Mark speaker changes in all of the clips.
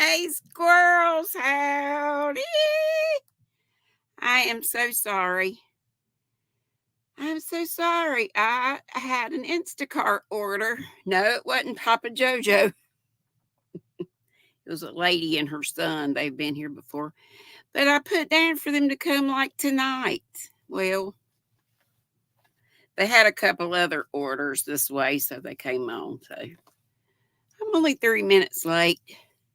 Speaker 1: Hey, squirrels, howdy. I am so sorry. I'm so sorry. I had an Instacart order. No, it wasn't Papa Jojo. It was a lady and her son. They've been here before. But I put down for them to come like tonight. Well, they had a couple other orders this way, so they came on. So I'm only 3 minutes late.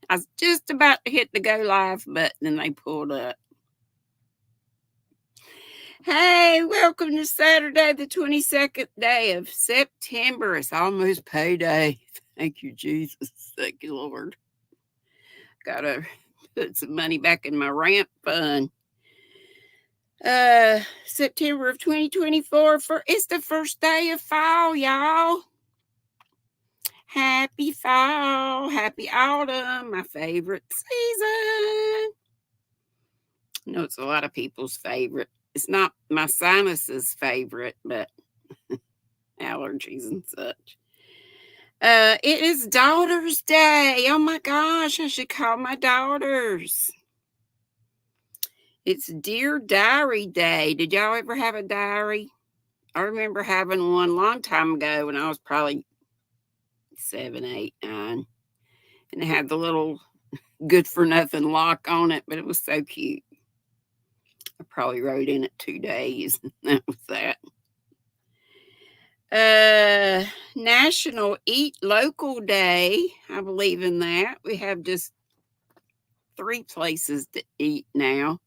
Speaker 1: I was just about to hit the go live button and they pulled up. Hey, welcome to Saturday, the 22nd day of September. It's almost payday. Thank you, Jesus. Thank you, Lord. Gotta put some money back in my ramp fund. September of 2024. It's the first day of fall, y'all. Happy fall, happy autumn, my favorite season. I know it's a lot of people's favorite. It's not my sinuses' favorite, but allergies and such. It is Daughters Day. Oh my gosh, I should call my daughters. It's Dear Diary Day. Did y'all ever have a diary? I remember having one a long time ago when I was probably 7, 8, 9. And it had the little good for nothing lock on it, but it was so cute. I probably wrote in it 2 days, and that was that. National Eat Local Day. I believe in that. We have just 3 places to eat now.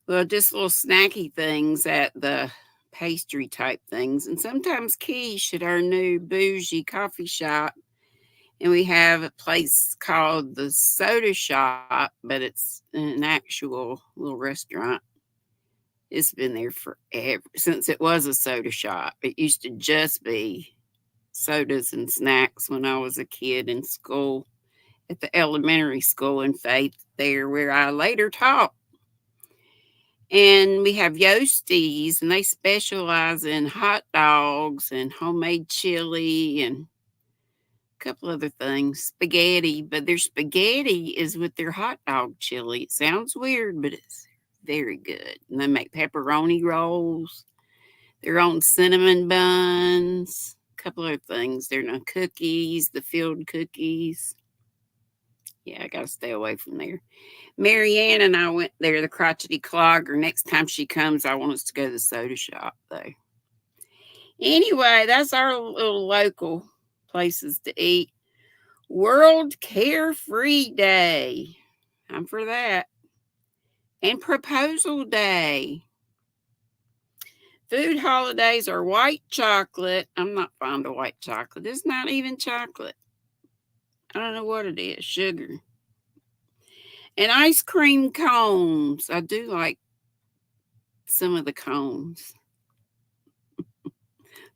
Speaker 1: Well, just little snacky things at the pastry type things, and sometimes quiche at our new bougie coffee shop. And we have a place called the Soda Shop, but it's an actual little restaurant. It's been there forever, since it was a soda shop. It used to just be sodas and snacks when I was a kid in school at the elementary school in Faith, there where I later taught. And we have Yoasties, and they specialize in hot dogs and homemade chili and a couple other things. Spaghetti, but their spaghetti is with their hot dog chili. It sounds weird, but it's very good. And they make pepperoni rolls, their own cinnamon buns, a couple other things. They're no cookies, the filled cookies. Yeah, I gotta stay away from there. Marianne and I went there, the crotchety clogger. Next time she comes, I want us to go to the soda shop, though. Anyway, that's our little local places to eat. World Carefree Day. I'm for that. And Proposal Day. Food holidays are white chocolate. I'm not fond of white chocolate. It's not even chocolate. I don't know what it is. Sugar. And ice cream cones. I do like some of the cones.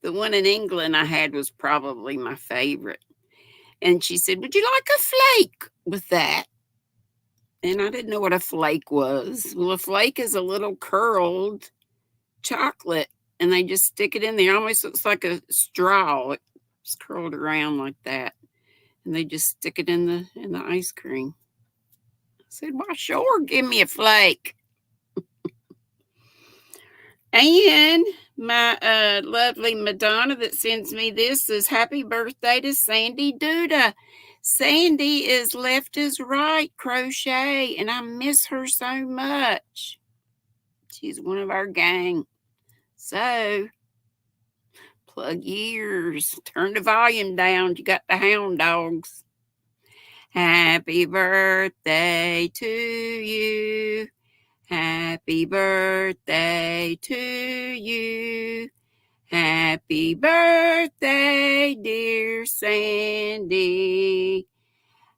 Speaker 1: The one in England I had was probably my favorite. And she said, "Would you like a flake with that?" And I didn't know what a flake was. Well, a flake is a little curled chocolate, and they just stick it in there. It almost looks like a straw. It's curled around like that. And they just stick it in the ice cream. I said, "Why, sure, give me a flake." And my lovely Madonna that sends me this says, "Happy birthday to Sandy Duda." Sandy is left is right crochet, and I miss her so much. She's one of our gang. So, plug ears. Turn the volume down. You got the hound dogs. Happy birthday to you. Happy birthday to you. Happy birthday, dear Sandy.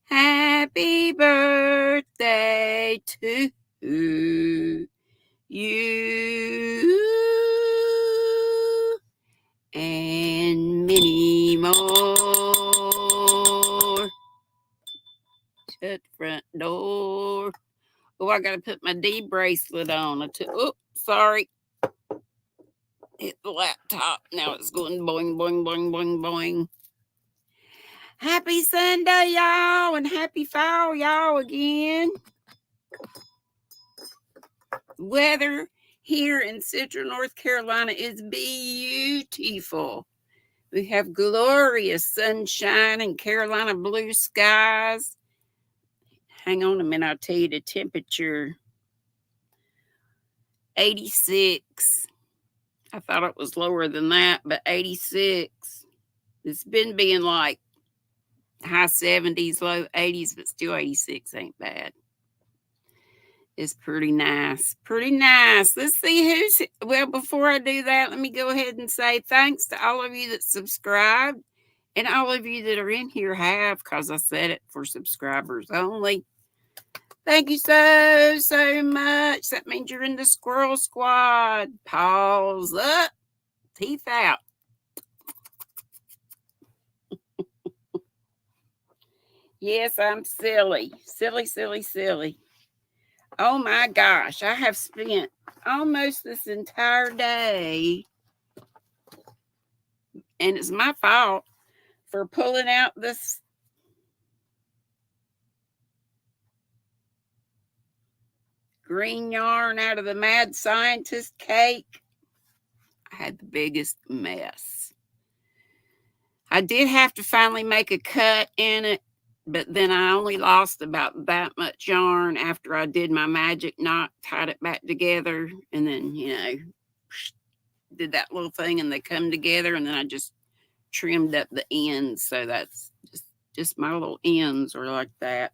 Speaker 1: Happy birthday to you. And many more. Shut front door. Oh, I got to put my D bracelet on. Oh, sorry. Hit the laptop. Now it's going boing, boing, boing, boing, boing. Happy Sunday, y'all. and happy fall, y'all, again. Weather here in Central North Carolina is beautiful. We have glorious sunshine and Carolina blue skies. Hang on a minute, I'll tell you the temperature. 86. I thought it was lower than that, but 86. It's been being like high 70s, low 80s, but still 86 ain't bad. It's pretty nice. Pretty nice. Let's see who's... Well, before I do that, let me go ahead and say thanks to all of you that subscribed. And all of you that are in here have, because I said it for subscribers only. Thank you so much. That means you're in the Squirrel Squad. Paws up. Teeth out. Yes, I'm silly. Silly. Oh my gosh. I have spent almost this entire day, and it's my fault for pulling out this green yarn out of the Mad Scientist cake. I had the biggest mess. I did have to finally make a cut in it, but then I only lost about that much yarn after I did my magic knot, tied it back together, and then, did that little thing and they come together, and then I just trimmed up the ends. So that's just my little ends are like that.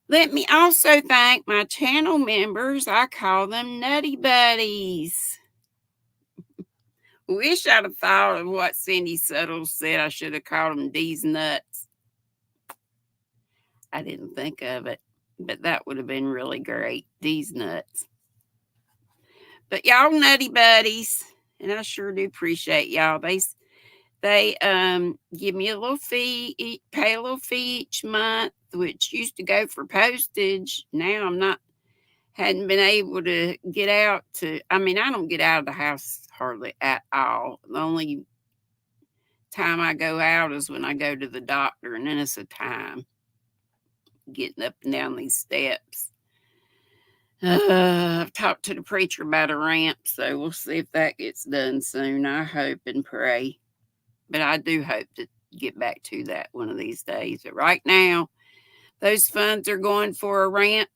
Speaker 1: Let me also thank my channel members. I call them Nutty Buddies. Wish I'd have thought of what Cindy Subtle said. I should have called them Dee's Nuts. I didn't think of it, but that would have been really great. Dee's Nuts. But y'all Nutty Buddies, and I sure do appreciate y'all. They give me a little fee, pay a little fee each month, which used to go for postage. Now hadn't been able to get out to, I don't get out of the house hardly at all. The only time I go out is when I go to the doctor, and then it's a time getting up and down these steps. I've talked to the preacher about a ramp, so we'll see if that gets done soon. I hope and pray. But I do hope to get back to that one of these days. But right now, those funds are going for a ramp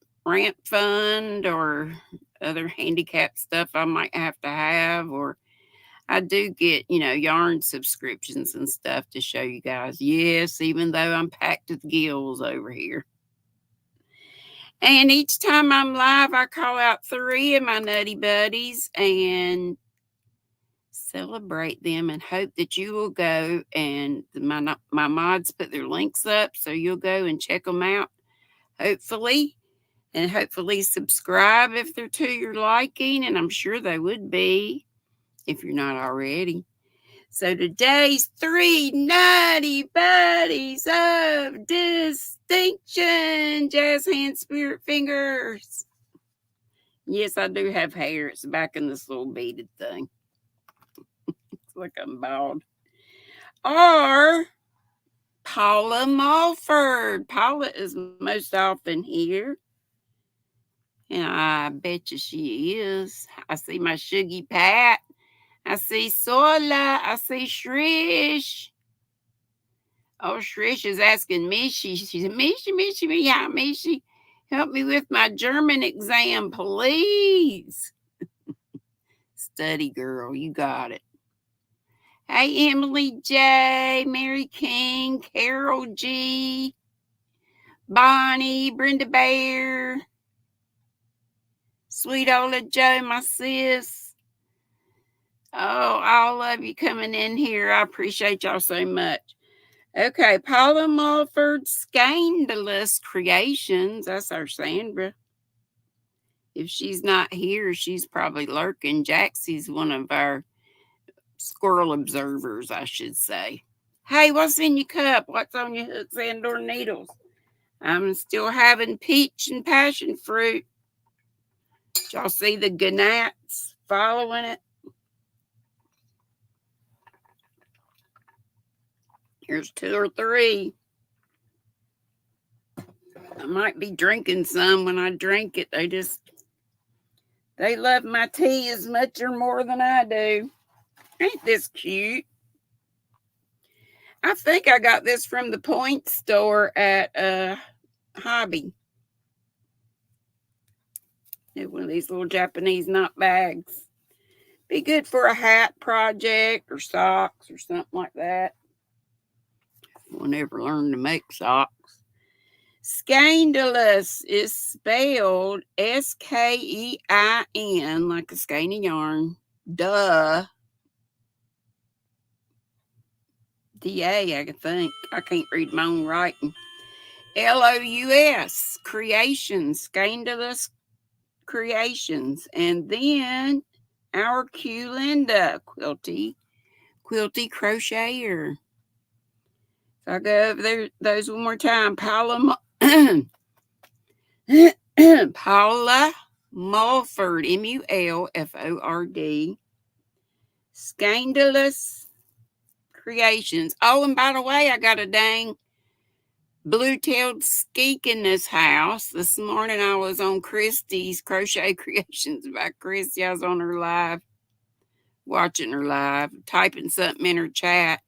Speaker 1: fund or other handicap stuff I might have to have, or I do get, yarn subscriptions and stuff to show you guys. Yes, even though I'm packed with gills over here. And each time I'm live, I call out 3 of my Nutty Buddies and celebrate them, and hope that you will go, and my mods put their links up, so you'll go and check them out, hopefully subscribe if they're to your liking, and I'm sure they would be if you're not already. So today's 3 Nutty Buddies of distinction. Jazz hand, spirit fingers. Yes, I do have hair. It's back in this little beaded thing. It's like I'm bald. Or Paula Mulford. Paula is most often here. And I bet you she is. I see my Shuggy Pat. I see Sola. I see Shrish. Oh, Shrish is asking Mishi. She said, Mishi, help me with my German exam, please. Study, girl. You got it. Hey, Emily J, Mary King, Carol G, Bonnie, Brenda Bear, Sweet Ola Joe, my sis. Oh, all of you coming in here. I appreciate y'all so much. Okay, Paula Mulford, Scandalous Creations. That's our Sandra. If she's not here, she's probably lurking. Jaxie's one of our squirrel observers, I should say. Hey, what's in your cup? What's on your hooks and or needles? I'm still having peach and passion fruit. Y'all see the gnats following it? Here's 2 or 3. I might be drinking some when I drink it. They love my tea as much or more than I do. Ain't this cute? I think I got this from the Point store at Hobby. One of these little Japanese knot bags. Be good for a hat project or socks or something like that. We'll never learn to make socks. Scandalous is spelled Skein, like a skein of yarn. Duh. D-A, I think. I can't read my own writing. L-O-U-S, creations, scandalous creations. And then our Q Linda, quilty crocheter. So I'll go over there, those one more time. Paula Mulford, M-U-L-F-O-R-D. Scandalous creations. Oh, and by the way, I got a dang blue-tailed skink in this house. This morning I was on Christy's Crochet Creations by Christy. I was on her live, watching her live, typing something in her chat,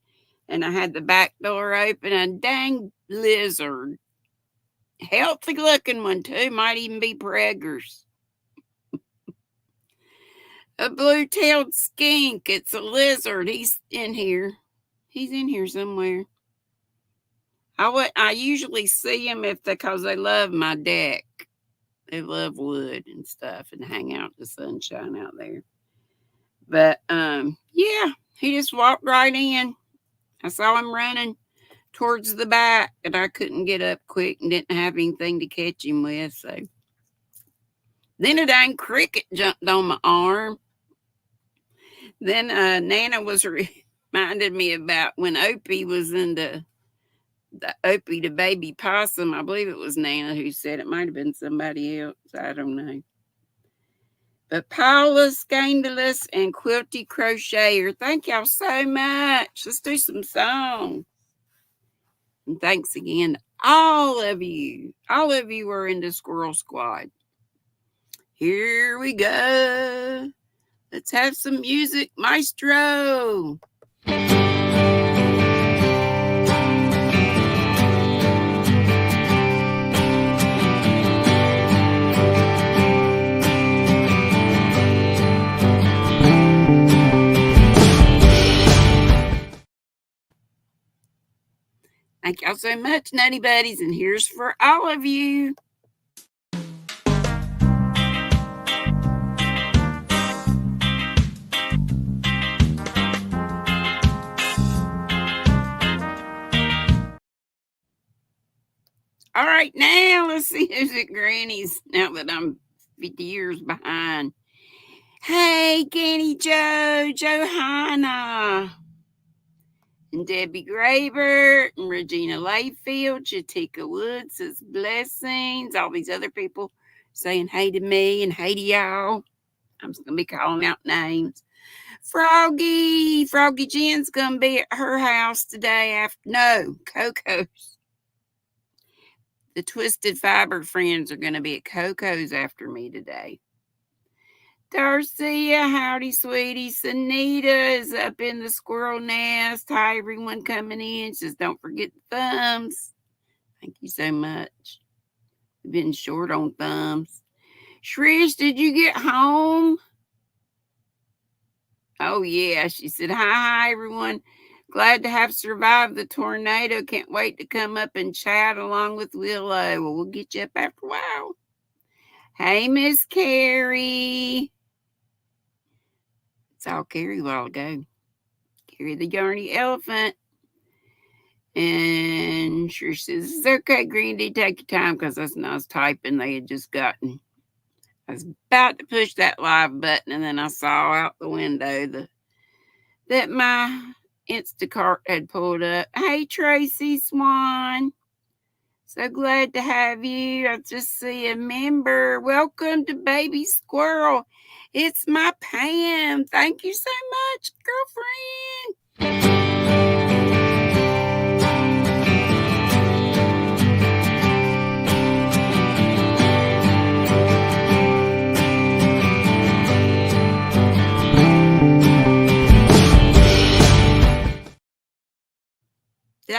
Speaker 1: and I had the back door open. A dang lizard, healthy looking one too, might even be preggers. A blue-tailed skink. It's a lizard. He's in here. He's in here somewhere. I usually see them because they love my deck. They love wood and stuff and hang out in the sunshine out there. But yeah, he just walked right in. I saw him running towards the back, and I couldn't get up quick and didn't have anything to catch him with. So then a dang cricket jumped on my arm. Then Nana was reminded me about when Opie was in the Opie the baby possum. I believe it was Nana who said it. Might have been somebody else. I don't know. But Paula Scandalous and Quilty Crocheter, thank y'all so much. Let's do some songs. And thanks again to all of you. All of you are in the Squirrel Squad. Here we go. Let's have some music, maestro. Thank y'all so much, Nutty Buddies, and here's for all of you. All right, now let's see who's at Granny's now that I'm 50 years behind. Hey, Kenny Joe, Johanna, and Debbie Graber, and Regina Layfield, Chatika Woods says blessings. All these other people saying hey to me and hey to y'all. I'm just going to be calling out names. Froggy Jen's going to be at her house today Coco's. The Twisted Fiber friends are going to be at Coco's after me today. Darcia, howdy, sweetie. Sanita is up in the squirrel nest. Hi, everyone coming in. Just don't forget the thumbs. Thank you so much. We've been short on thumbs. Shrish, did you get home? Oh, yeah. She said, hi, everyone. Glad to have survived the tornado. Can't wait to come up and chat along with Willow. Well, we'll get you up after a while. Hey, Miss Carrie. It's all Carrie a while ago. Carrie the Yarny Elephant. And she says, it's okay, GrannyDee, take your time, because that's when I was typing. They had just gotten. I was about to push that live button, and then I saw out the window that my Instacart had pulled up. Hey, Tracy Swan. So glad to have you. I just see a member. Welcome to Baby Squirrel. It's my Pam. Thank you so much, girlfriend.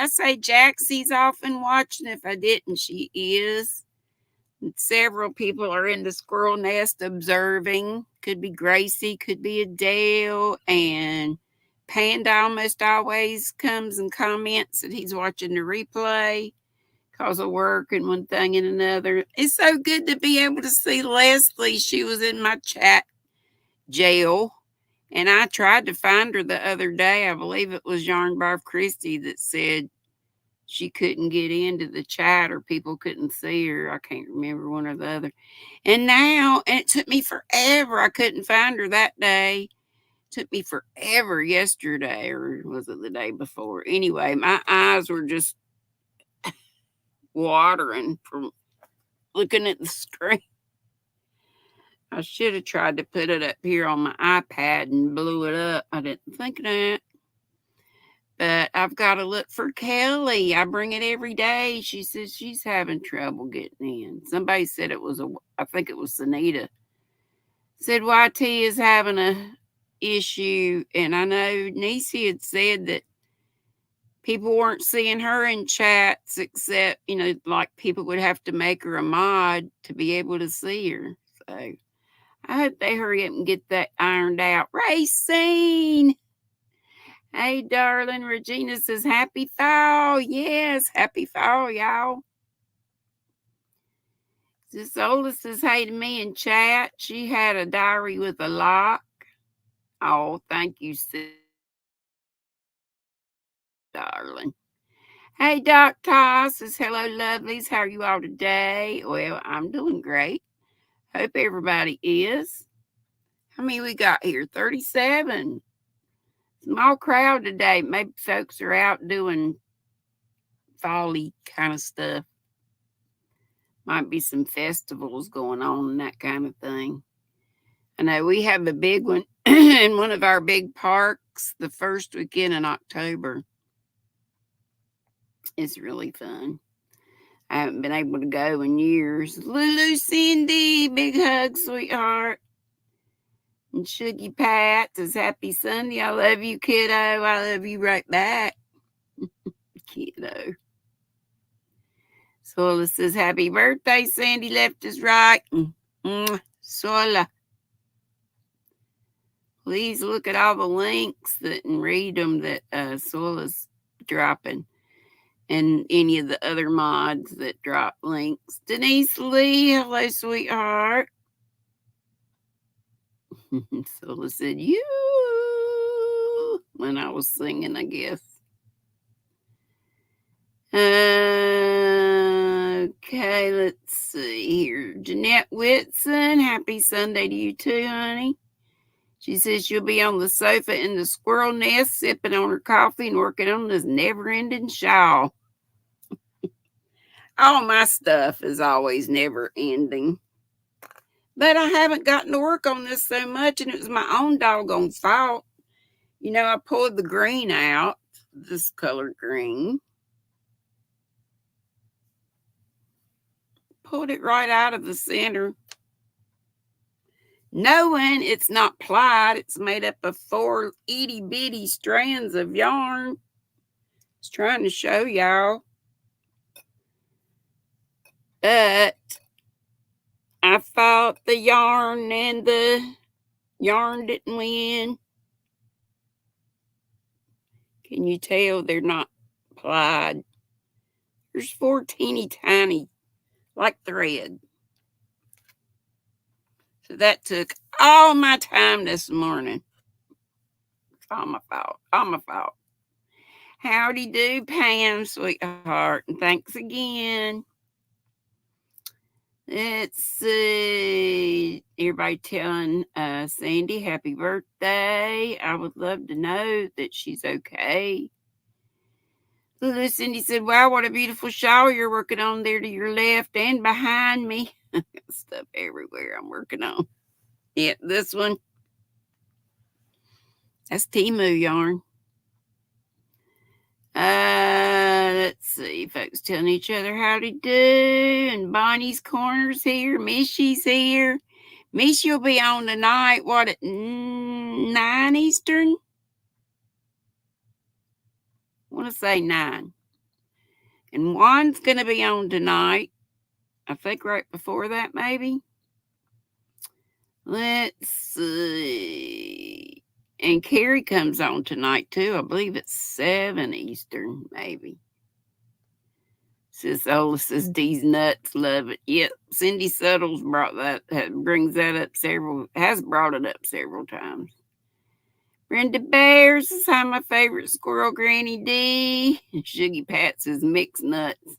Speaker 1: I say Jaxie's often watching. If I didn't, she is. And several people are in the squirrel nest observing. Could be Gracie, could be Adele, and Panda almost always comes and comments that he's watching the replay because of work and one thing and another. It's so good to be able to see Leslie. She was in my chat jail, and I tried to find her the other day. I believe it was Yarn Barb Christie that said she couldn't get into the chat or people couldn't see her. I can't remember one or the other. And now, and it took me forever. I couldn't find her that day. It took me forever yesterday, or was it the day before? Anyway, my eyes were just watering from looking at the screen. I should have tried to put it up here on my iPad and blew it up. I didn't think of that. But I've got to look for Kelly. I bring it every day. She says she's having trouble getting in. Somebody said I think it was Sunita. Said YT is having a issue. And I know Nisi had said that people weren't seeing her in chats except, like people would have to make her a mod to be able to see her. So I hope they hurry up and get that ironed out. Racine! Hey, darling. Regina says, happy fall. Yes, happy fall, y'all. Zola says, hey to me in chat. She had a diary with a lock. Oh, thank you, sis, darling. Hey, Doc Toss says, hello, lovelies. How are you all today? Well, I'm doing great. Hope everybody is. How many we got here? 37. Small crowd today. Maybe folks are out doing fall-y kind of stuff. Might be some festivals going on and that kind of thing. I know we have a big one in one of our big parks the first weekend in October. It's really fun. I haven't been able to go in years. Lulu Cindy, big hug, sweetheart. And Shuggy Pat says, happy Sunday. I love you, kiddo. I love you right back. Kiddo. Sola says, happy birthday, Sandy. Left is right. Sola. Please look at all the links and read them that Sola's dropping. And any of the other mods that drop links. Denise Lee, hello, sweetheart. Sola said, you, when I was singing, I guess. Okay, let's see here. Jeanette Whitson, happy Sunday to you too, honey. She says she'll be on the sofa in the squirrel nest, sipping on her coffee and working on this never-ending shawl. All my stuff is always never-ending. But I haven't gotten to work on this so much, and it was my own doggone fault. I pulled the green out, this color green. Pulled it right out of the center. Knowing it's not plied, it's made up of 4 itty-bitty strands of yarn. I was trying to show y'all. But I thought the yarn and the yarn didn't win. Can you tell they're not plied? There's 4 teeny tiny, like thread. So that took all my time this morning. It's all my fault. All my fault. Howdy do, Pam, sweetheart. And thanks again. Let's see. Everybody telling Sandy happy birthday. I would love to know that she's okay. Lulu Cindy said, wow, what a beautiful shower you're working on there to your left and behind me. Stuff everywhere I'm working on. Yeah, this one. That's Timu yarn. Let's see. Folks telling each other how to do. And Bonnie's Corner's here. Missy's here. Missy will be on tonight. What, at 9 Eastern? I want to say 9. And Juan's going to be on tonight. I think right before that, maybe. Let's see. And Carrie comes on tonight, too. I believe it's 7 Eastern, maybe. Says Ola says Dee's nuts, love it. Yep, Cindy Suttles brings that up has brought it up several times. Brenda Bears says, hi, my favorite squirrel, GrannyDee. Shuggy Pat says mixed nuts.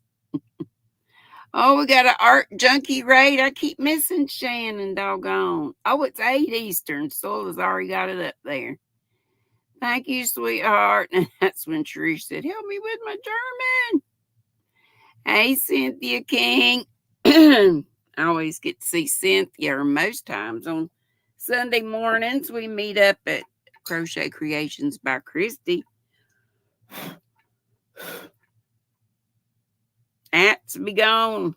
Speaker 1: Oh, we got an art junkie raid. I keep missing Shannon, doggone. Oh, it's 8 Eastern. Sola's already got it up there. Thank you, sweetheart. And that's when Trish said, help me with my German. Hey, Cynthia King. I always get to see Cynthia, or most times on Sunday mornings. We meet up at Crochet Creations by Christy. That's be gone.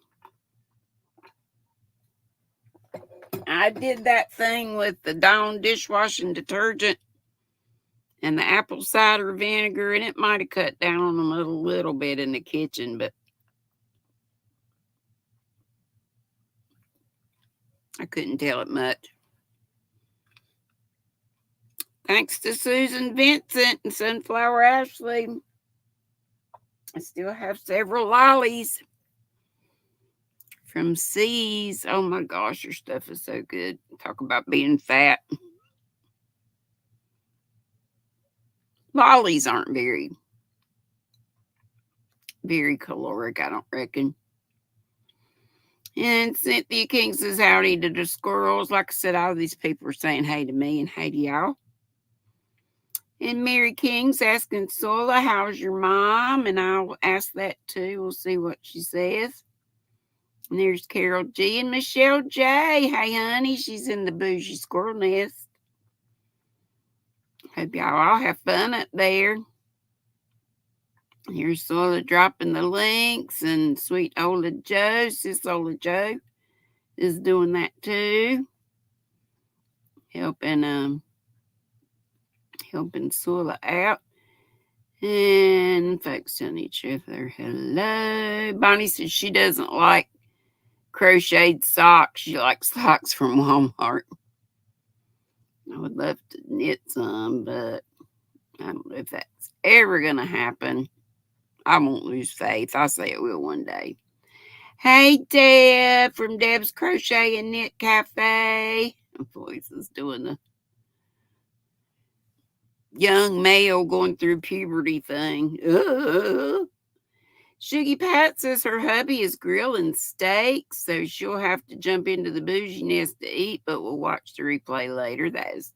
Speaker 1: I did that thing with the Dawn dishwashing detergent and the apple cider vinegar, and it might have cut down on them a little bit in the kitchen, but I couldn't tell it much. Thanks to Susan Vincent and Sunflower Ashley. I still have several lollies from C's. Oh my gosh, your stuff is so good. Talk about being fat. Lollies aren't very caloric, I don't reckon. And Cynthia King says howdy to the squirrels. Like I said, all these people are saying hey to me and hey to y'all. And Mary King's asking Sola, how's your mom? And I'll ask that too. We'll see what she says. And there's Carol G and Michelle J. Hey, honey, she's in the bougie squirrel nest. Hope y'all all have fun up there. Here's Sola dropping the links, and sweet Ola Joe, sis Ola Joe, is doing that too. Helping Sola out. And folks telling each other hello. Bonnie says she doesn't like crocheted socks. She likes socks from Walmart. I would love to knit some, but I don't know if that's ever going to happen. I won't lose faith. I'll say it will one day. Hey, Deb from Deb's Crochet and Knit Cafe. My voice is doing the young male going through puberty thing. Shuggy Pat says her hubby is grilling steaks, so she'll have to jump into the bougie nest to eat, but we'll watch the replay later. That is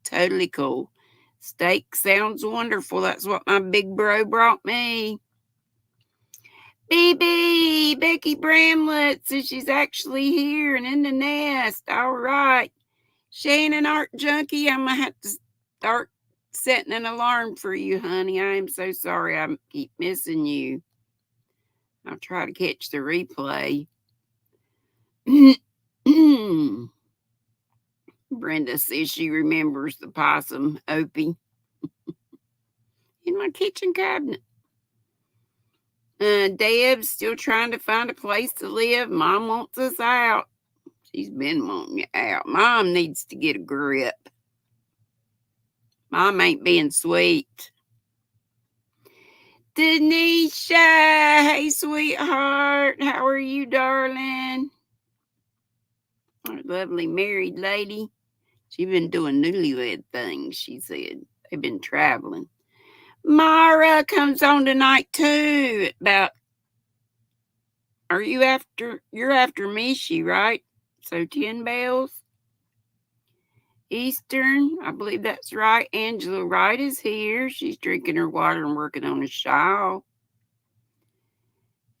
Speaker 1: totally cool. Steak sounds wonderful. That's what my big bro brought me. BB, Becky Bramlett says she's actually here and in the nest. All right. Shannon Art Junkie, I'm going to have to start setting an alarm for you, honey. I am so sorry I keep missing you. I'll try to catch the replay. Brenda says she remembers the possum, Opie, in my kitchen cabinet. Deb's still trying to find a place to live. Mom wants us out. She's been wanting you out. Mom needs to get a grip. Mom ain't being sweet. Denisha, hey, sweetheart. How are you, darling? Our lovely married lady. She's been doing newlywed things, she said. They've been traveling. Mara comes on tonight, too. You're after Mishi, right? So 10 bells. Eastern, I believe that's right. Angela Wright is here. She's drinking her water and working on a shawl.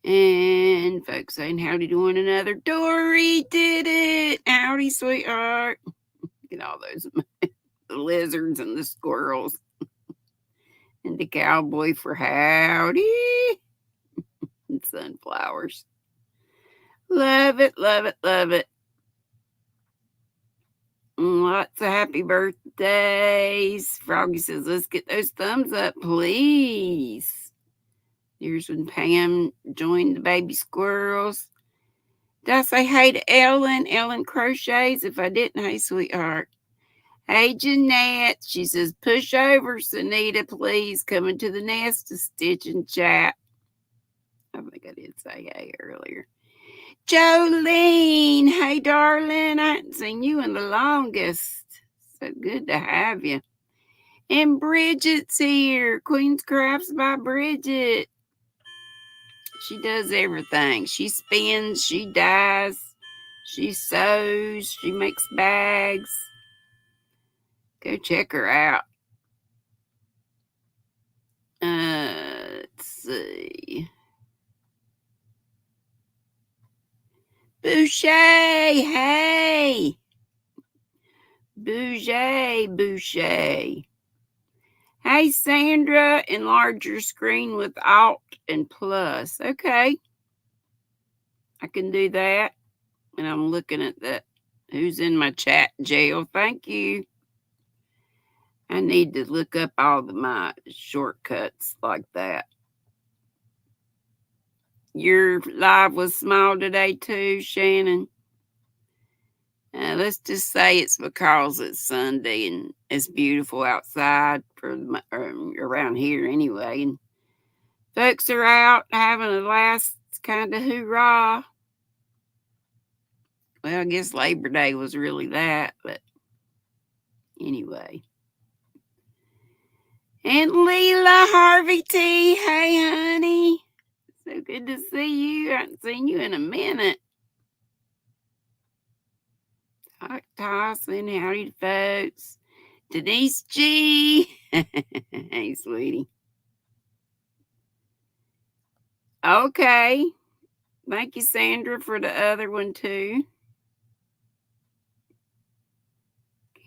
Speaker 1: And folks saying howdy to one another. Dory did it. Howdy, sweetheart. Look at all those the lizards and the squirrels. And the cowboy for howdy. And sunflowers. Love it, love it, love it. Lots of happy birthdays. Froggy says, let's get those thumbs up, please. Here's when Pam joined the baby squirrels. Did I say hey to Ellen? Ellen crochets. If I didn't, hey, sweetheart. Hey, Jeanette. She says, push over, Sunita, please. Coming to the nest to stitch and chat. I think I did say hey earlier. Jolene. Hey, darling. I haven't seen you in the longest. So good to have you. And Bridget's here. Queen's Crafts by Bridget. She does everything. She spins, she dyes, she sews, she makes bags. Go check her out. Let's see. Boucher, hey. Boucher. Hey, Sandra, enlarge your screen with Alt and Plus. Okay. I can do that. And I'm looking at that. Who's in my chat jail? Thank you. I need to look up all my shortcuts like that. Your live was small today too, Shannon. Let's just say it's because it's Sunday and it's beautiful outside for around here anyway. And folks are out having a last kind of hoorah. Well, I guess Labor Day was really that, but anyway. And Leela Harvey T, hey honey. So good to see you. I haven't seen you in a minute. Hi, Tyson. Howdy, folks. Denise G. Hey, sweetie. Okay. Thank you, Sandra, for the other one, too.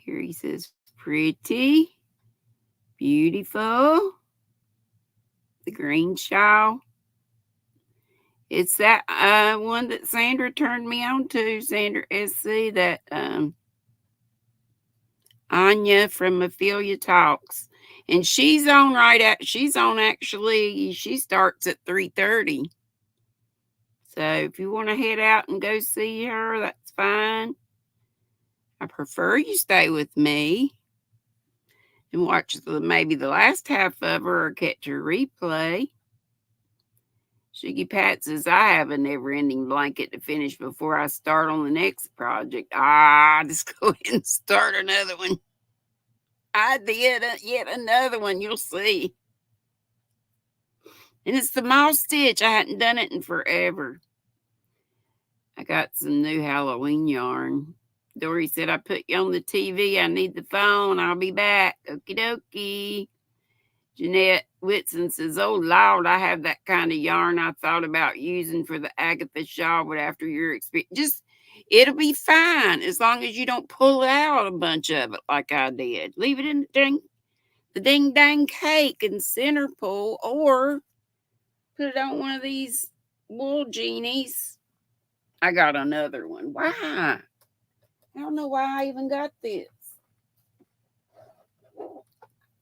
Speaker 1: Carrie says, pretty. Beautiful. The green shawl. It's that one that Sandra turned me on to, Sandra SC, that Anya from Ophelia Talks. And she's on actually, she starts at 3:30. So if you want to head out and go see her, that's fine. I prefer you stay with me and watch maybe the last half of her or catch her replay. Shiggy Pat says, I have a never-ending blanket to finish before I start on the next project. Just go ahead and start another one. I did yet another one, you'll see. And it's the moss stitch. I hadn't done it in forever. I got some new Halloween yarn. Dory said, I put you on the TV. I need the phone. I'll be back. Okie dokie. Jeanette Whitson says, oh, Lord, I have that kind of yarn I thought about using for the Agatha shawl, but after your experience, it'll be fine as long as you don't pull out a bunch of it like I did. Leave it in the ding dang cake and center pull, or put it on one of these wool genies. I got another one. Why? I don't know why I even got this.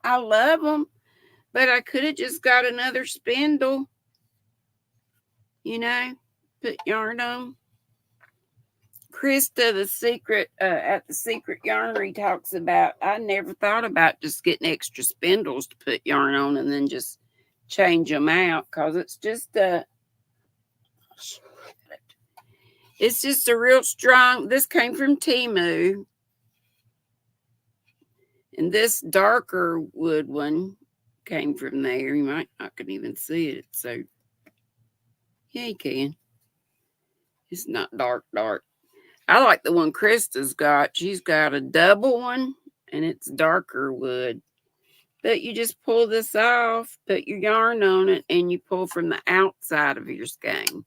Speaker 1: I love them, but I could have just got another spindle. Put yarn on. Krista, the secret at the Secret Yarnery, talks about, I never thought about just getting extra spindles to put yarn on and then just change them out, because it's just a real strong. This came from Temu, and this darker wood one came from there. You might not can even see it. So yeah, you can. It's not dark. I like the one Krista's got. She's got a double one, and it's darker wood. But you just pull this off, put your yarn on it, and you pull from the outside of your skein.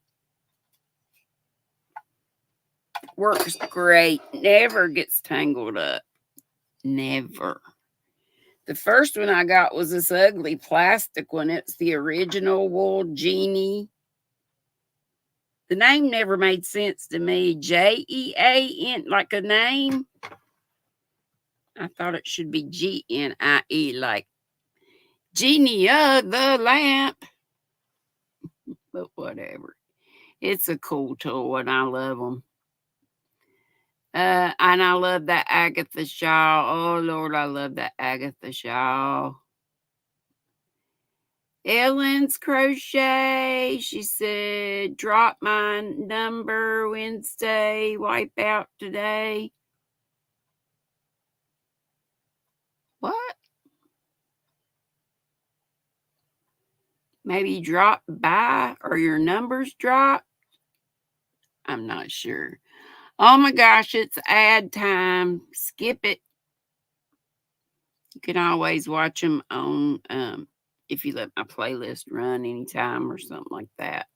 Speaker 1: Works great. Never gets tangled up. Never. The first one I got was this ugly plastic one. It's the original wool genie. The name never made sense to me. Jean, like a name. I thought it should be Gnie, like Genie of the Lamp. but whatever. It's a cool toy, and I love them. And I love that Agatha shawl. Oh, Lord, I love that Agatha shawl. Ellen's Crochet, she said, drop my number Wednesday, wipe out today. What? Maybe drop by or your numbers drop? I'm not sure. Oh my gosh, it's ad time. Skip it. You can always watch them on, if you let my playlist run anytime or something like that.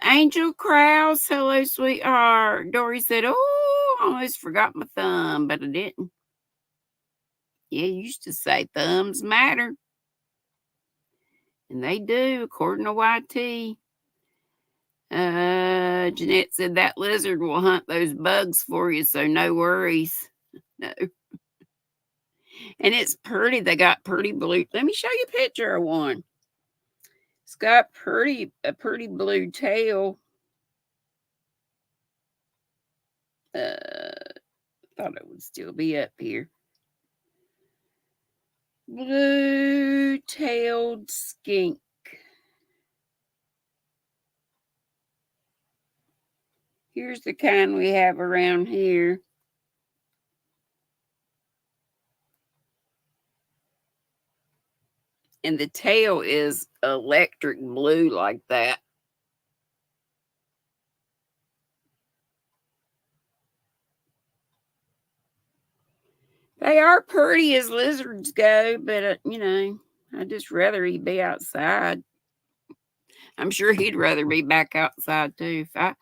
Speaker 1: Angel Krause, hello, sweetheart. Dory said, oh, I almost forgot my thumb, but I didn't. Yeah, you used to say thumbs matter. And they do, according to YT. Jeanette said that lizard will hunt those bugs for you, so no worries. No. And it's pretty. They got pretty blue. Let me show you a picture of one. It's got a pretty blue tail. Thought it would still be up here. Blue-tailed skink. Here's the kind we have around here. And the tail is electric blue like that. They are pretty as lizards go, but, I'd just rather he be outside. I'm sure he'd rather be back outside, too. If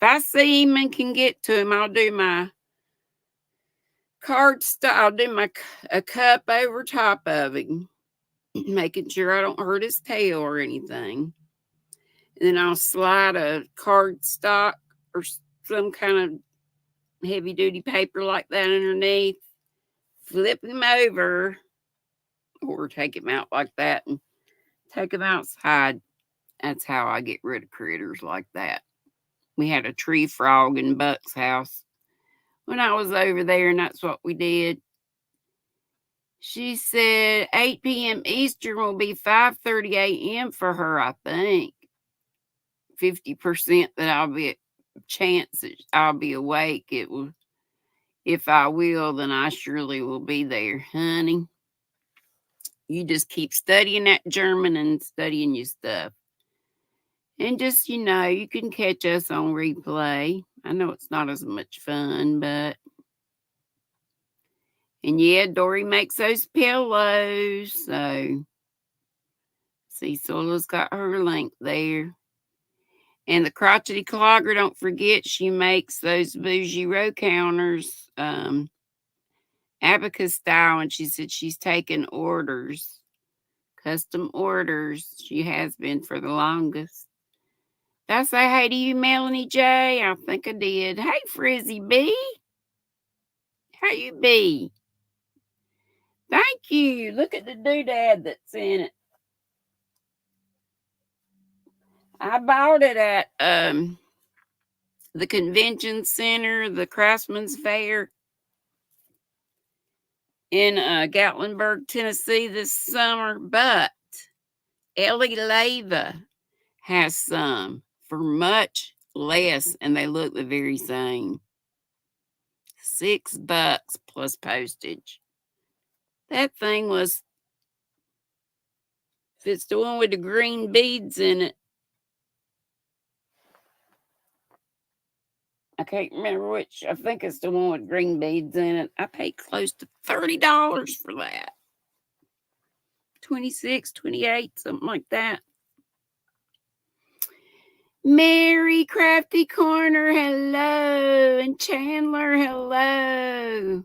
Speaker 1: I see him and can get to him, I'll do my I'll do a cup over top of him, making sure I don't hurt his tail or anything. And then I'll slide a cardstock or some kind of heavy duty paper like that underneath, flip him over, or take him out like that and take him outside. That's how I get rid of critters like that. We had a tree frog in Buck's house when I was over there, and that's what we did. She said 8 p.m. Eastern will be 5:30 a.m. for her, I think. 50% that I'll be awake. If I will, then I surely will be there, honey. You just keep studying that German and studying your stuff. And just, you can catch us on replay. I know it's not as much fun, but. And yeah, Dory makes those pillows. So, see, Sola's got her link there. And the crotchety clogger, don't forget, she makes those bougie row counters, abacus style. And she said she's taken orders, custom orders. She has been for the longest. Did I say hey to you, Melanie J? I think I did. Hey, Frizzy B. How you be? Thank you. Look at the doodad that's in it. I bought it at the convention center, the Craftsman's Fair in Gatlinburg, Tennessee this summer, but Ellie Leva has some for much less, and they look the very same. $6 plus postage. That thing was, if it's the one with the green beads in it, I can't remember which. I think it's the one with green beads in it. I paid close to $30 for that. 26, 28, something like that. Mary Crafty Corner, hello. And Chandler, hello.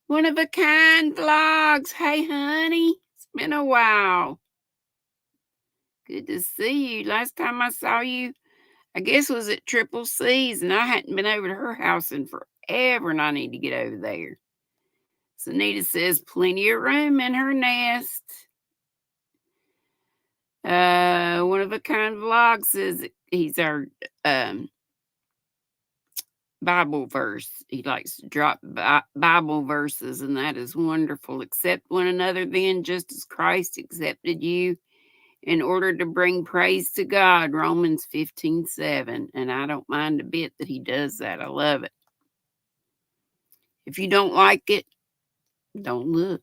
Speaker 1: One of a kind vlogs. Hey, honey. It's been a while. Good to see you. Last time I saw you, I guess was at Triple C's, and I hadn't been over to her house in forever, and I need to get over there. Sunita says plenty of room in her nest. of a kind vlog says he's our Bible verse. He likes to drop Bible verses, and that is wonderful. Accept one another then, just as Christ accepted you, in order to bring praise to God. Romans 15:7. And I don't mind a bit that he does that. I love it. If you don't like it, don't look.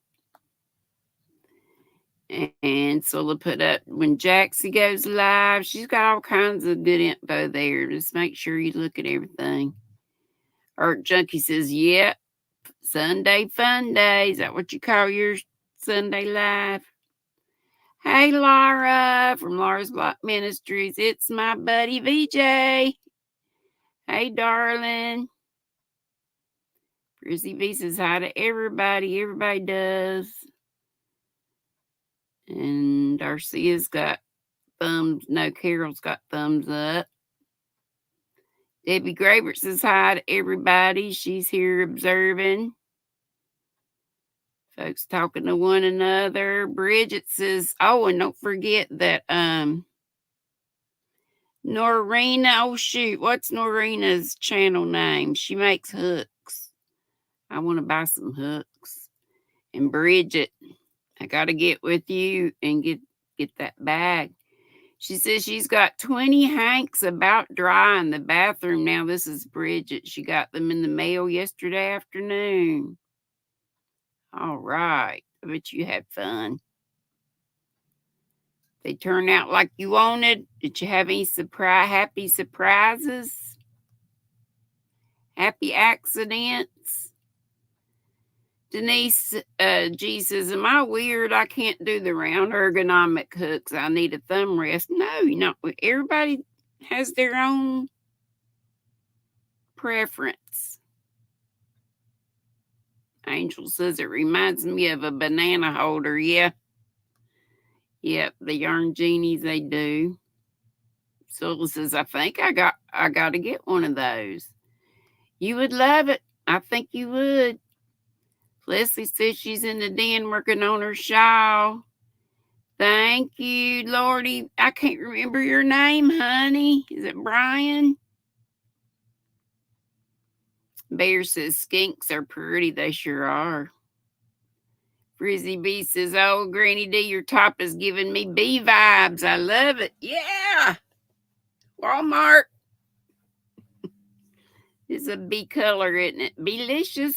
Speaker 1: And Sola put up, when Jaxie goes live, she's got all kinds of good info there. Just make sure you look at everything. Art Junkie says, yep, Sunday fun day. Is that what you call your Sunday live? Hey, Laura from Laura's Block Ministries. It's my buddy VJ. Hey, darling. Frizzy V says hi to everybody. Everybody does. And Darcia's got thumbs. No, Carol's got thumbs up. Debbie Graber says hi to everybody. She's here observing. Folks talking to one another. Bridget says, oh, and don't forget that Norina, oh shoot, what's Norina's channel name? She makes hooks. I want to buy some hooks. And Bridget, I got to get with you and get that bag. She says she's got 20 hanks about dry in the bathroom now. This is Bridget. She got them in the mail yesterday afternoon. All right. I bet you had fun. They turn out like you wanted. Did you have any happy surprises? Happy accidents? Denise G says, am I weird? I can't do the round ergonomic hooks. I need a thumb rest. No, everybody has their own preference. Angel says it reminds me of a banana holder. Yeah. Yep, the yarn genies, they do. Sula says, I think I got to get one of those. You would love it. I think you would. Leslie says she's in the den working on her shawl. Thank you, Lordy. I can't remember your name, honey. Is it Brian? Bear says skinks are pretty. They sure are. Frizzy B says, oh, Granny D, your top is giving me bee vibes. I love it. Yeah. Walmart. It's a bee color, isn't it? Delicious.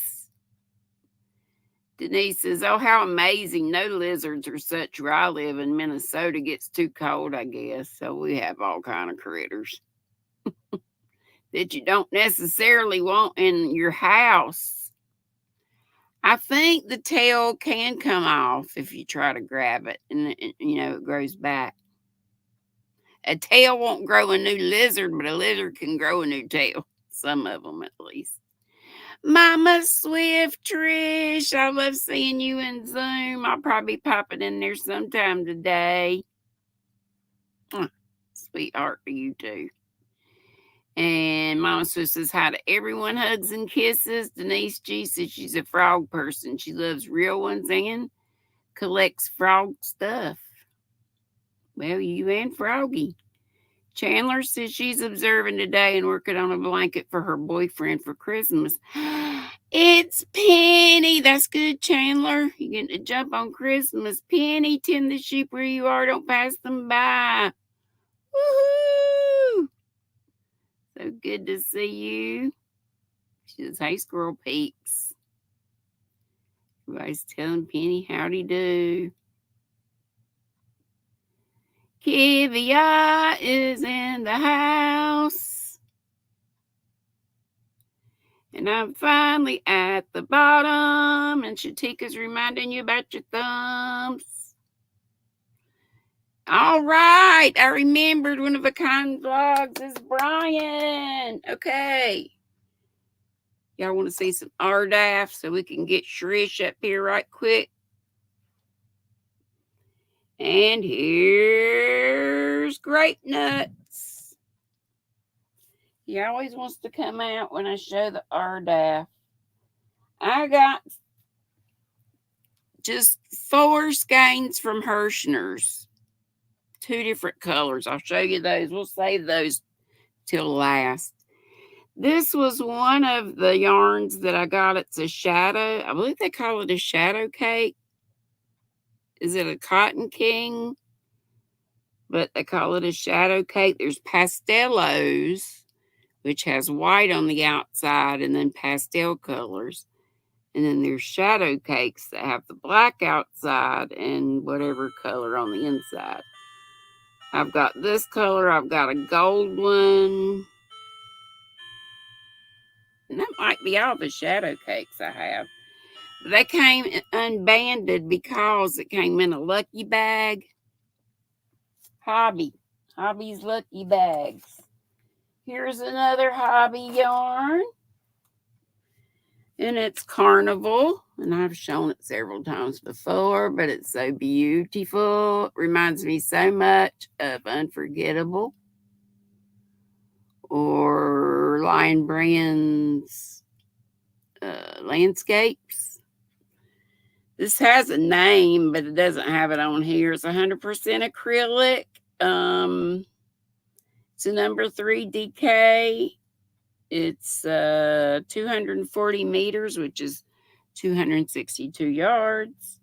Speaker 1: Denise says, oh, how amazing. No lizards or such where I live in Minnesota. Gets too cold, I guess. So we have all kind of critters that you don't necessarily want in your house. I think the tail can come off if you try to grab it and it grows back. A tail won't grow a new lizard, but a lizard can grow a new tail. Some of them, at least. Mama Swift, Trish, I love seeing you in Zoom. I'll probably pop it in there sometime today. Sweetheart to you too. And Mama Swift says hi to everyone. Hugs and kisses. Denise G says she's a frog person. She loves real ones and collects frog stuff. Well, you and Froggy. Chandler says she's observing today and working on a blanket for her boyfriend for Christmas. It's Penny. That's good, Chandler. You're getting to jump on Christmas. Penny, tend the sheep where you are. Don't pass them by. Woohoo! So good to see you. She says, hey, squirrel peeps. Everybody's telling Penny howdy do. Kivia is in the house. And I'm finally at the bottom. And Shatika's reminding you about your thumbs. All right. I remembered one of a kind vlogs is Brian. Okay. Y'all want to see some RDAF so we can get Shrish up here right quick. And here's Grape Nuts. He always wants to come out when I show the RDAF. I got just 4 skeins from Hirschner's. 2 different colors. I'll show you those. We'll save those till last. This was one of the yarns that I got. It's a shadow. I believe they call it a shadow cake. Is it a cotton king? But they call it a shadow cake. There's pastellos, which has white on the outside, and then pastel colors. And then there's shadow cakes that have the black outside and whatever color on the inside. I've got this color. I've got a gold one. And that might be all the shadow cakes I have. They came unbanded because it came in a lucky bag. Hobby's lucky bags. Here's another hobby yarn. And it's Carnival. And I've shown it several times before, but it's so beautiful. It reminds me so much of Unforgettable or Lion Brand's Landscapes. This has a name, but it doesn't have it on here. It's 100% acrylic. It's a number 3 DK. It's 240 meters, which is 262 yards.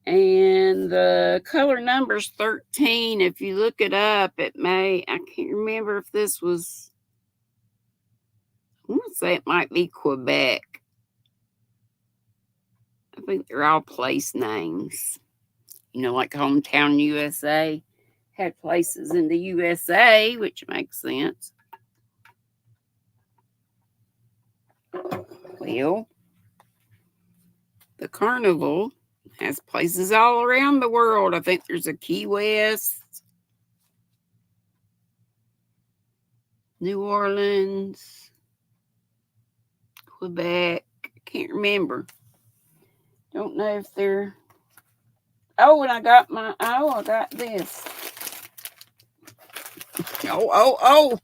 Speaker 1: And the color number's 13. If you look it up, I can't remember if this was, I want to say it might be Quebec. I think they're all place names. Like Hometown USA had places in the USA, which makes sense. Well, the Carnival has places all around the world. I think there's a Key West, New Orleans, Quebec. I can't remember. Don't know if they're... Oh, and I got this. Oh.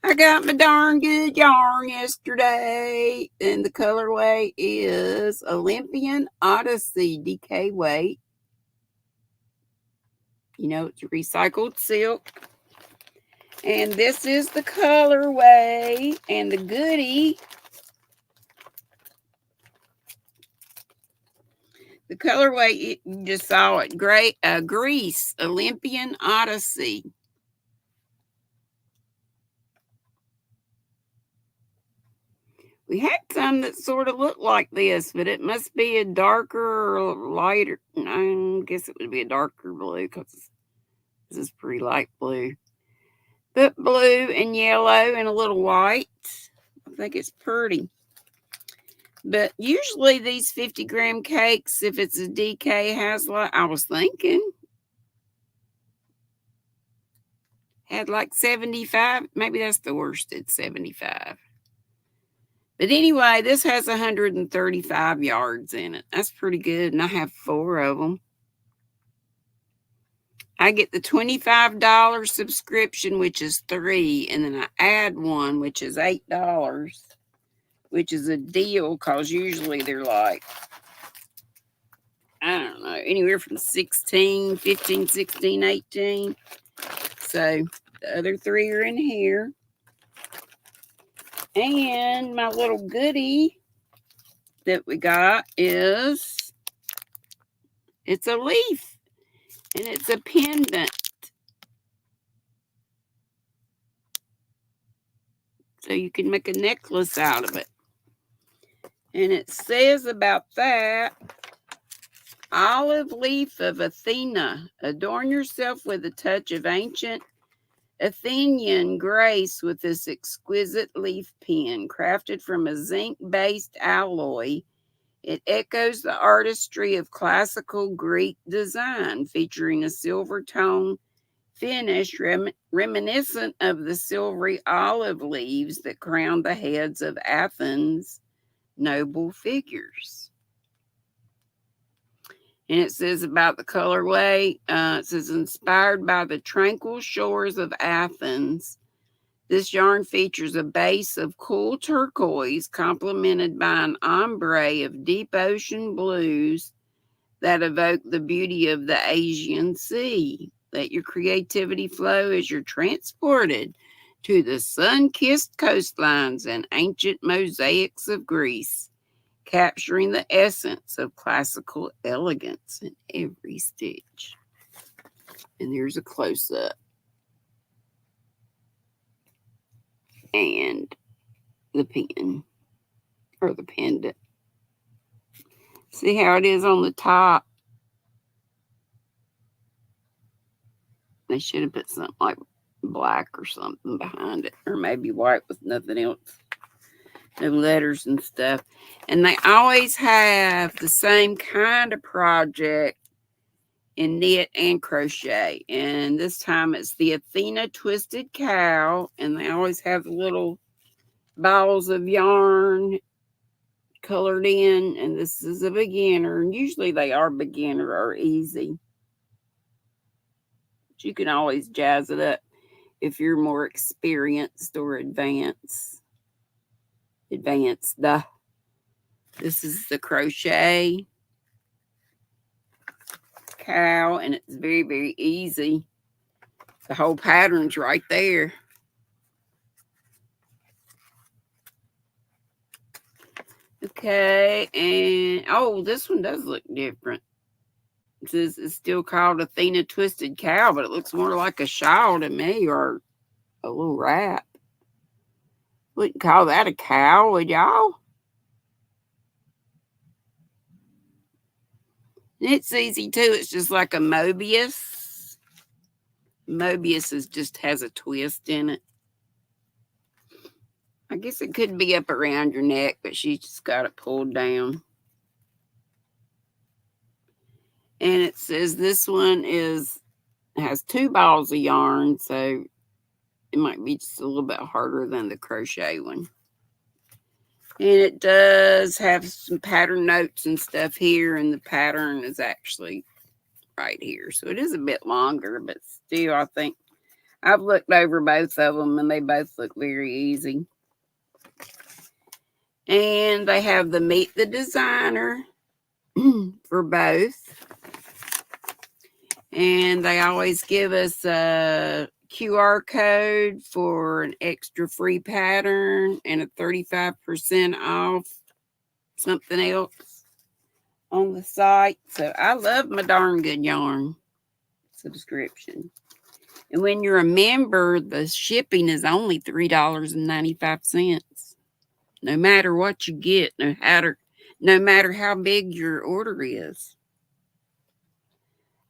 Speaker 1: I got my darn good yarn yesterday. And the colorway is Olympian Odyssey DK weight. It's recycled silk. And this is the colorway. And the goodie... The colorway, you just saw it, Greece, Olympian Odyssey. We had some that sort of looked like this, but it must be a darker or lighter. I guess it would be a darker blue because this is pretty light blue. But blue and yellow and a little white. I think it's pretty. But usually these 50-gram cakes, if it's a DK, has like, I was thinking, had like 75. Maybe that's the worst, it's 75. But anyway, this has 135 yards in it. That's pretty good, and I have 4 of them. I get the $25 subscription, which is 3, and then I add one, which is $8. Which is a deal because usually they're like, I don't know, anywhere from 15, 16, 18. So the other 3 are in here. And my little goodie that we got is, it's a leaf and it's a pendant. So you can make a necklace out of it. And it says about that, olive leaf of Athena. Adorn yourself with a touch of ancient Athenian grace with this exquisite leaf pen. Crafted from a zinc-based alloy, it echoes the artistry of classical Greek design, featuring a silver tone finish reminiscent of the silvery olive leaves that crown the heads of Athens' noble figures. And it says about the colorway, it says, inspired by the tranquil shores of Athens, this yarn features a base of cool turquoise complemented by an ombre of deep ocean blues that evoke the beauty of the Asian Sea. Let your creativity flow as you're transported to the sun-kissed coastlines and ancient mosaics of Greece, capturing the essence of classical elegance in every stitch. And there's a close-up. And the pin, or the pendant. See how it is on the top? They should have put something like black or something behind it, or maybe white with nothing else. No letters and stuff. And they always have the same kind of project in knit and crochet. And this time it's the Athena Twisted Cow. And they always have the little balls of yarn colored in. And this is a beginner. And usually they are beginner or easy. But you can always jazz it up if you're more experienced or advanced. This is the crochet cow, and it's very, very easy. The whole pattern's right there. Okay, and oh, this one does look different. It says it's still called Athena Twisted Cow, but it looks more like a shawl to me, or a little wrap. Wouldn't call that a cow, would y'all? And it's easy too. It's just like a Mobius. Mobius just has a twist in it. I guess it could be up around your neck, but she's just got it pulled down. And it says this one has 2 balls of yarn, so it might be just a little bit harder than the crochet one. And it does have some pattern notes and stuff here, and the pattern is actually right here. So it is a bit longer, but still, I think I've looked over both of them, and they both look very easy. And they have the Meet the Designer for both. And they always give us a QR code for an extra free pattern and a 35% off something else on the site. So I love my darn good yarn subscription. And when you're a member, the shipping is only $3.95. No matter what you get, no matter how big your order is.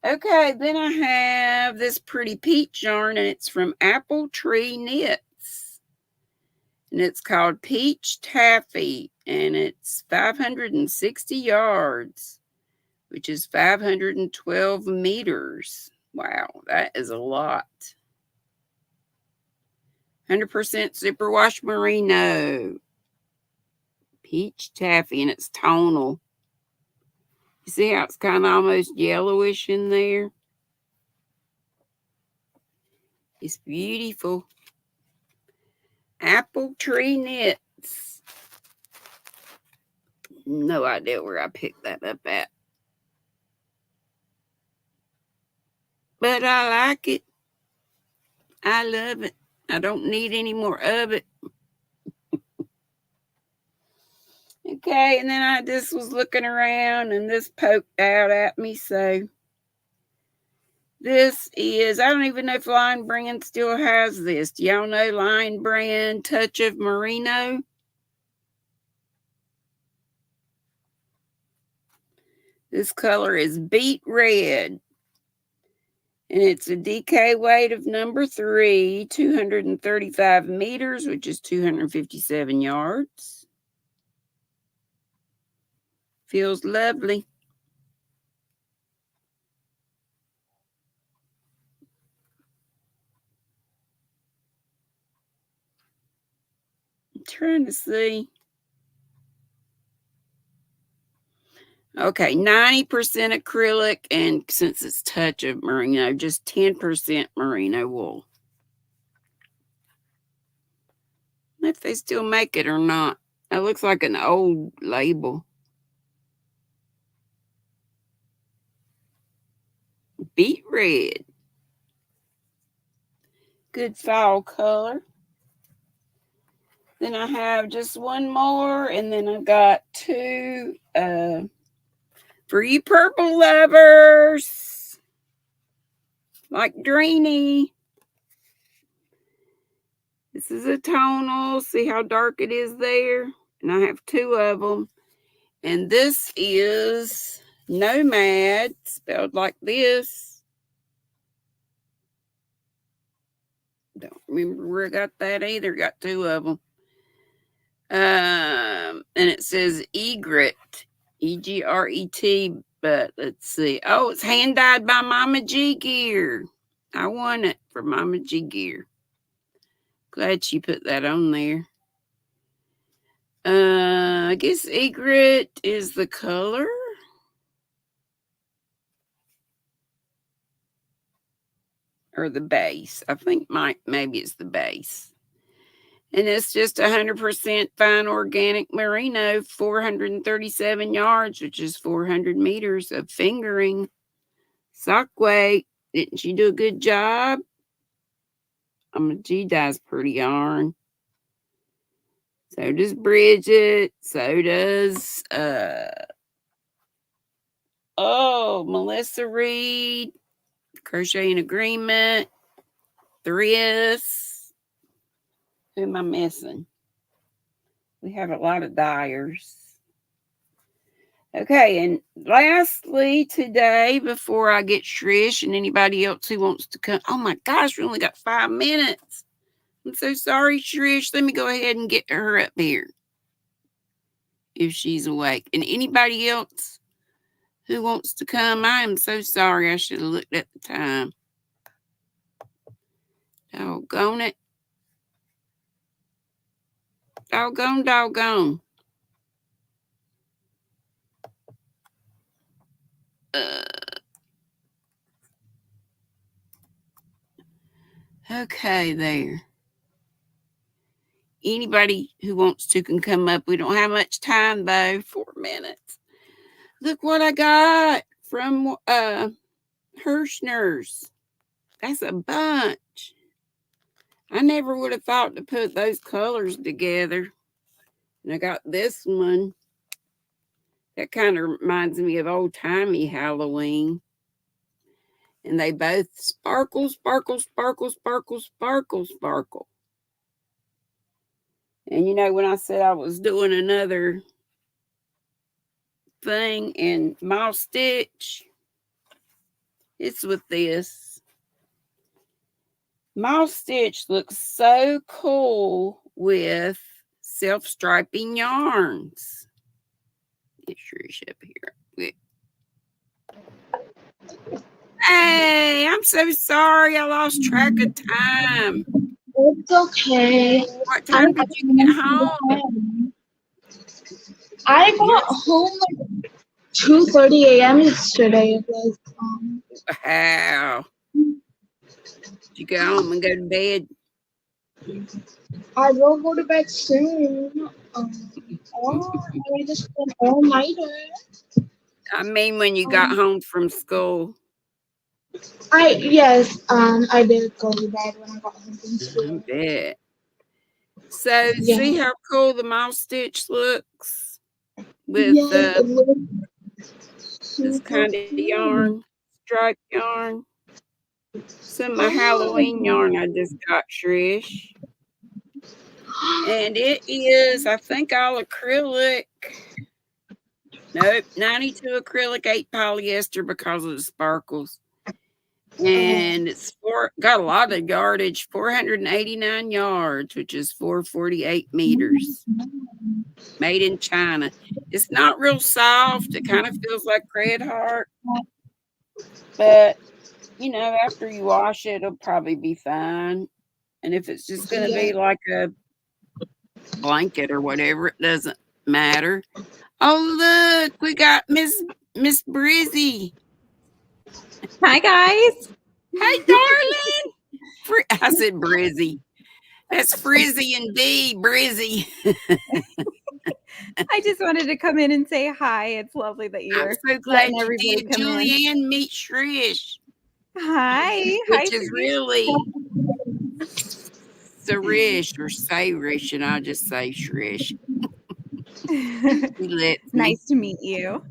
Speaker 1: Okay, then I have this pretty peach yarn, and it's from Apple Tree Knits. And it's called Peach Taffy, and it's 560 yards, which is 512 meters. Wow, that is a lot. 100% superwash merino. Peach Taffy, and it's tonal. You see how it's kind of almost yellowish in there? It's beautiful. Apple Tree Knits. No idea where I picked that up at. But I like it. I love it. I don't need any more of it. Okay, and then I just was looking around, and this poked out at me, so this is, I don't even know if Line Brand still has this. Do y'all know Line Brand Touch of Merino? This color is beet red. And it's a DK weight of number 3, 235 meters, which is 257 yards. Feels lovely. I'm trying to see. Okay, 90% acrylic, and since it's touch of merino, just 10% merino wool. If they still make it or not. It looks like an old label. beet red. Good fall color. Then I have just one more, and then I've got two for you purple lovers, like GrannyDee. This is a tonal. See how dark it is there? And I have two of them. And this is Nomad, spelled like this. Don't remember where I got that either. Got two of them. And it says Egret, Egret, but let's see. Oh, it's hand dyed by Mama G Gear. I won it for Mama G Gear. Glad she put that on there. I guess Egret is the color. Or the base. I think maybe it's the base. And it's just 100% fine organic merino, 437 yards, which is 400 meters of fingering. Sock weight. Didn't she do a good job? She dyes pretty yarn. So does Bridget. So does Melissa Reed. Crochet in Agreement. Thriss. Who am I missing? We have a lot of dyers. Okay, and lastly today, before I get Trish and anybody else who wants to come. Oh my gosh, we only got 5 minutes. I'm so sorry, Trish. Let me go ahead and get her up here if she's awake. And anybody else who wants to come, I am so sorry. I should have looked at the time. Doggone it. Doggone. Okay, there. Anybody who wants to can come up. We don't have much time, though. 4 minutes. Look what I got from Hirschner's. That's a bunch. I never would have thought to put those colors together. And I got this one. That kind of reminds me of old-timey Halloween. And they both sparkle. And you know, when I said I was doing another thing in mouse stitch, it's with this. Mouse stitch looks so cool with self-striping yarns. Get Trish up here. Hey, I'm so sorry. I lost track of time.
Speaker 2: It's okay.
Speaker 1: What time did you get home?
Speaker 2: I got home like 2:30 a.m. yesterday. It was
Speaker 1: Wow. Did you go home and go to bed?
Speaker 2: I will go to bed soon. I just spent all nighter.
Speaker 1: I mean, when you got home from school.
Speaker 2: I did go to bed when I got home from school.
Speaker 1: I bet. So see how cool the mouse stitch looks with this kind of yarn, striped yarn. Some of my Halloween yarn I just got, Trish. And it is, I think, all acrylic. Nope, 92 acrylic, 8 polyester because of the sparkles. And it's got a lot of yardage, 489 yards, which is 448 meters. Made in China. It's not real soft. It kind of feels like red heart. But, you know, after you wash it, it'll probably be fine. And if it's just going to be like a blanket or whatever, it doesn't matter. Oh, look, we got Miss Brizzy.
Speaker 3: Hi, guys.
Speaker 1: Hey, darling. I said Brizzy. That's Frizzy and Dee, Brizzy.
Speaker 3: I just wanted to come in and say hi. It's lovely that you're
Speaker 1: so glad you did. Julianne, meet Trish.
Speaker 3: Hi.
Speaker 1: which is really Sarish or Sayrish, and I just say Shrish. He lets me.
Speaker 3: Nice to meet you.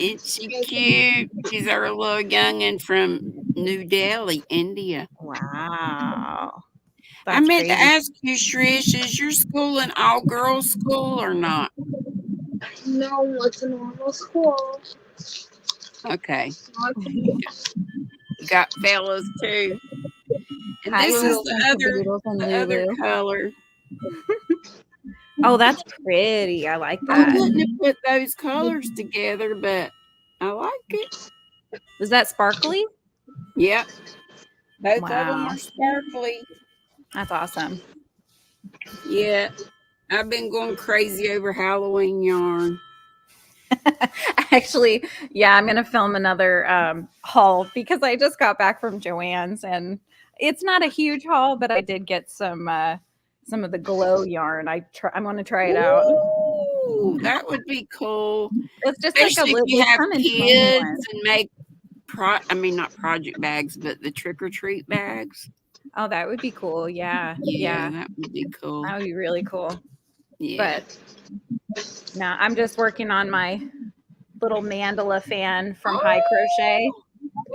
Speaker 1: Isn't she cute? She's our little youngin' from New Delhi, India.
Speaker 3: Wow.
Speaker 1: I
Speaker 3: That's
Speaker 1: meant to
Speaker 3: crazy.
Speaker 1: ask you, Shrish, is your school an all-girls school or not?
Speaker 2: No, it's a normal school.
Speaker 1: Okay. You got fellas too. And
Speaker 3: Hi,
Speaker 1: this is
Speaker 3: Oodles and
Speaker 1: the
Speaker 3: Caboodles and
Speaker 1: other
Speaker 3: Lulu.
Speaker 1: color.
Speaker 3: Oh, that's pretty. I like
Speaker 1: I
Speaker 3: that.
Speaker 1: wouldn't have put those colors together, but I like it.
Speaker 3: Was that sparkly?
Speaker 1: Yep. Both of them
Speaker 3: Wow.
Speaker 1: are sparkly.
Speaker 3: That's awesome.
Speaker 1: Yeah. I've been going crazy over Halloween yarn.
Speaker 3: Actually, yeah, I'm gonna film another haul because I just got back from Joann's and it's not a huge haul, but I did get some of the glow yarn. I'm gonna try it out.
Speaker 1: Ooh, that would be cool.
Speaker 3: It's just like
Speaker 1: Especially if you
Speaker 3: they
Speaker 1: have
Speaker 3: come in plain
Speaker 1: kids
Speaker 3: ones.
Speaker 1: and make not project bags, but the trick or treat bags.
Speaker 3: Oh, that would be cool. Yeah,
Speaker 1: Yeah, that would be cool.
Speaker 3: that would be really cool.
Speaker 1: Yeah.
Speaker 3: But now I'm just working on my little mandala fan from High Crochet.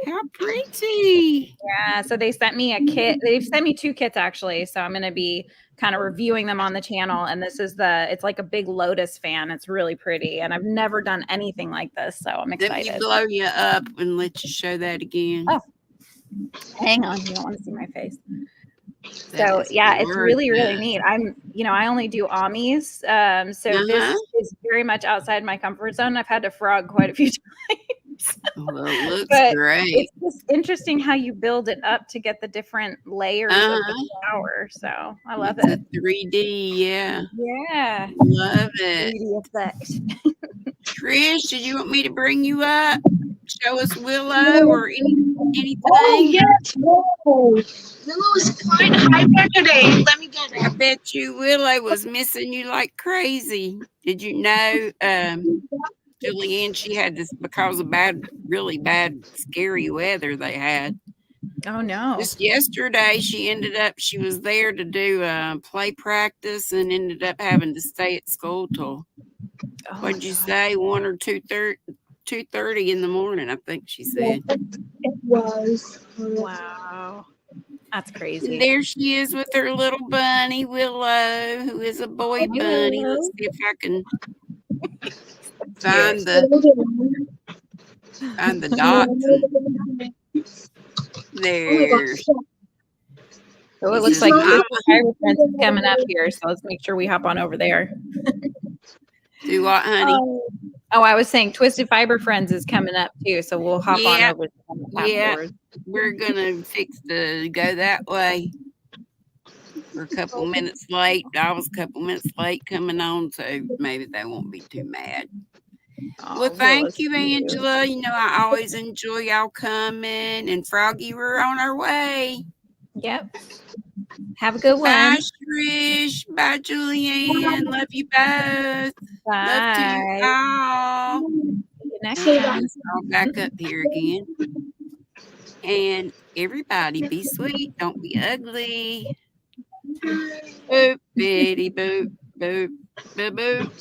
Speaker 1: How pretty.
Speaker 3: Yeah, so they sent me a kit. They've sent me 2 kits actually. So I'm going to be kind of reviewing them on the channel. And this is it's like a big lotus fan. It's really pretty. And I've never done anything like this. So I'm
Speaker 1: Let me
Speaker 3: excited.
Speaker 1: blow you up and let you show that again.
Speaker 3: Oh, hang on. You don't want to see my face.
Speaker 1: That
Speaker 3: So
Speaker 1: is
Speaker 3: yeah, it's really, really
Speaker 1: gorgeous.
Speaker 3: neat. I only do Amis. So this is very much outside my comfort zone. I've had to frog quite a few times.
Speaker 1: Well, it looks
Speaker 3: But
Speaker 1: great.
Speaker 3: it's just interesting how you build it up to get the different layers of the flower. So I love
Speaker 1: It's
Speaker 3: it.
Speaker 1: a 3D, yeah.
Speaker 3: Yeah.
Speaker 1: Love it.
Speaker 3: 3D effect.
Speaker 1: Trish, did you want me to bring you up? Show us Willow or anything?
Speaker 2: Oh, yes. Whoa. Willow is flying higher today. Let me get
Speaker 1: I
Speaker 2: it.
Speaker 1: bet you Willow was missing you like crazy. Did you know, Julianne, she had this because of really bad, scary weather they had.
Speaker 3: Oh no.
Speaker 1: Just yesterday, she was there to do play practice and ended up having to stay at school till, what'd you say, 1 or 2:30 in the morning, I think she said.
Speaker 2: It was.
Speaker 3: Wow. That's
Speaker 1: And
Speaker 3: crazy.
Speaker 1: there she is with her little bunny, Willow, who is a boy bunny. Let's see if I can find the dots. There.
Speaker 3: So it looks like Pirate Friends is coming up here. So let's make sure we hop on over there.
Speaker 1: Do what, honey?
Speaker 3: Oh, I was saying Twisted Fiber Friends is coming up too. So we'll hop on over afterwards.
Speaker 1: We're gonna fix to go that way. We're a couple minutes late. I was a couple minutes late coming on, so maybe they won't be too mad. Well, thank you, Angela. You know, I always enjoy y'all coming. And Froggy, we're on our way.
Speaker 3: Yep. Have a good one.
Speaker 1: Bye, Trish. Bye, Julianne. Love you both.
Speaker 3: Bye.
Speaker 1: Love to you all.
Speaker 3: See you next
Speaker 1: And
Speaker 3: time.
Speaker 1: I'll back up here again. And everybody be sweet. Don't be ugly. Boop, bitty, boop, boop, boop, boop.